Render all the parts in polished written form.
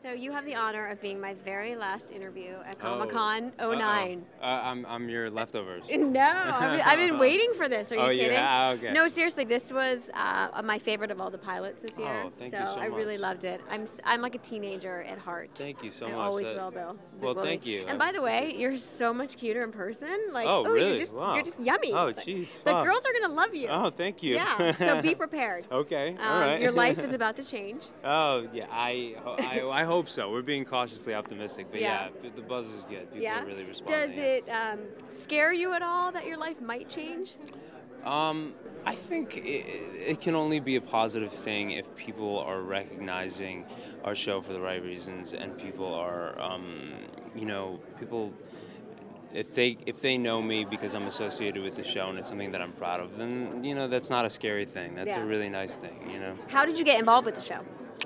So you have the honor of being my very last interview at Oh. Comic-Con '09. I'm your leftovers. No, I've been waiting for this. Are you kidding? Yeah? Okay. No, seriously, this was my favorite of all the pilots this year. Oh, thank you so I really much. loved it. I'm like a teenager at heart. Thank you so I much. always will, Bill. Well, will be. thank you. And by the way, you're so much cuter in person. Like, Oh, really? You're just yummy. Oh, jeez. The Wow. girls are gonna love you. Oh, thank you. Yeah. So be prepared. Okay. All right. Your life is about to change. Oh, yeah. I hope so. We're being cautiously optimistic, but Yeah. the buzz is good. People are really responding. Does it scare you at all that your life might change? I think it can only be a positive thing if people are recognizing our show for the right reasons, and people are, if they know me because I'm associated with the show and it's something that I'm proud of, then that's not a scary thing. That's a really nice thing. How did you get involved with the show?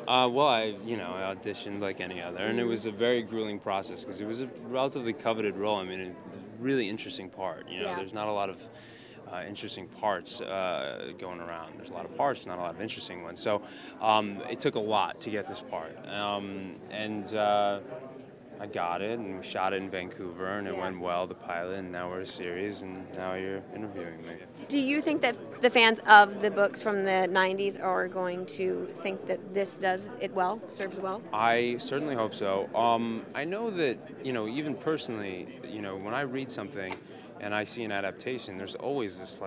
Well, I auditioned like any other, and it was a very grueling process because it was a relatively coveted role. I mean, it's a really interesting part. There's not a lot of interesting parts going around. There's a lot of parts, not a lot of interesting ones. So it took a lot to get this part, and I got it, and we shot it in Vancouver, and it went well, the pilot, and now we're a series, and now you're interviewing me. Do you think that the fans of the books from the 90s are going to think that this does it well, serves well? I certainly hope so. I know that, even personally, when I read something and I see an adaptation, there's always this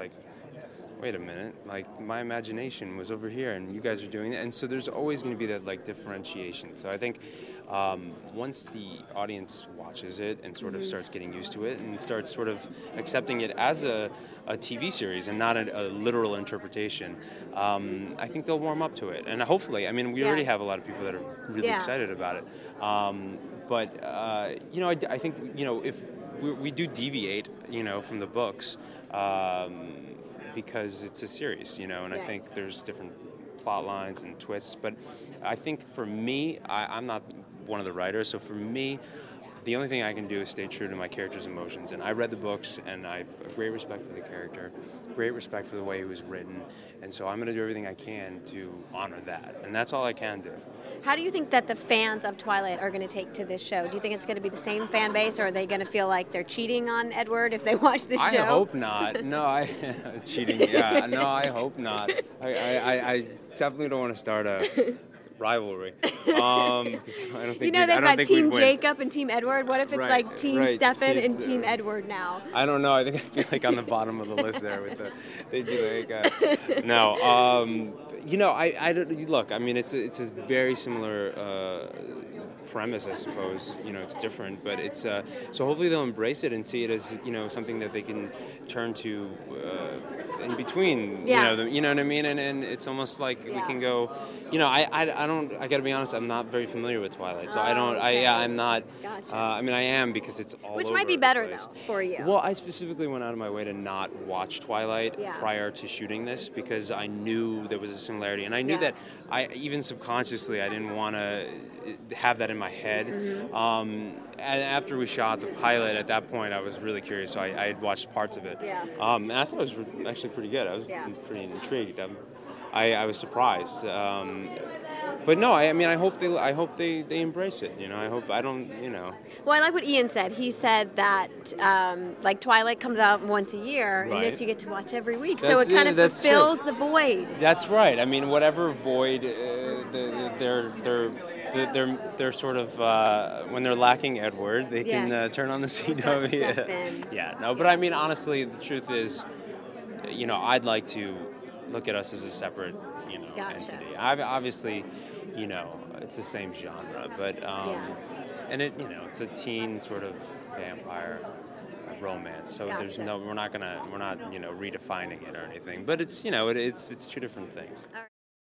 wait a minute, my imagination was over here and you guys are doing it. And so there's always going to be that differentiation. So I think once the audience watches it and sort of starts getting used to it and starts sort of accepting it as a TV series and not a literal interpretation, I think they'll warm up to it. And hopefully, I mean, we already have a lot of people that are really excited about it. But I think, if we do deviate, from the books, because it's a series, and I think there's different plot lines and twists. But I think for me, I'm not one of the writers, so for me, the only thing I can do is stay true to my character's emotions. And I read the books, and I have a great respect for the character, great respect for the way it was written, and so I'm going to do everything I can to honor that. And that's all I can do. How do you think that the fans of Twilight are going to take to this show? Do you think it's going to be the same fan base, or are they going to feel like they're cheating on Edward if they watch this show? I hope not. No, cheating. Yeah, no, I hope not. I definitely don't want to start a rivalry. I don't think they've got Team Jacob and Team Edward. What if it's Team Stefan and Team Edward now? I don't know. I think I'd be on the bottom of the list there they'd be no. I don't look. I mean, it's a very similar premise, I suppose. It's different, but it's so hopefully they'll embrace it and see it as something that they can turn to in between. You know what I mean, and it's almost like we can go. I got to be honest. I'm not very familiar with Twilight, so I don't. Okay. I'm not. Gotcha. I mean, I am because it's all Which over might be the better place. though for you. Well, I specifically went out of my way to not watch Twilight prior to shooting this because I knew there was a similarity, and I knew that even subconsciously I didn't want to have that in my head. And after we shot the pilot, at that point I was really curious, so I had watched parts of it. And I thought it was actually pretty good. I was pretty intrigued. I was surprised. But no, I mean, I hope they embrace it. I don't. Well, I like what Ian said. He said that Twilight comes out once a year, and this you get to watch every week. So it kind of fulfills the void. That's right. I mean, whatever void they're sort of when they're lacking Edward, they can turn on the CW. But I mean, honestly, the truth is, I'd like to look at us as a separate, entity. Obviously, it's the same genre, but and it's a teen sort of vampire romance. So we're not redefining it or anything. But it's it's two different things.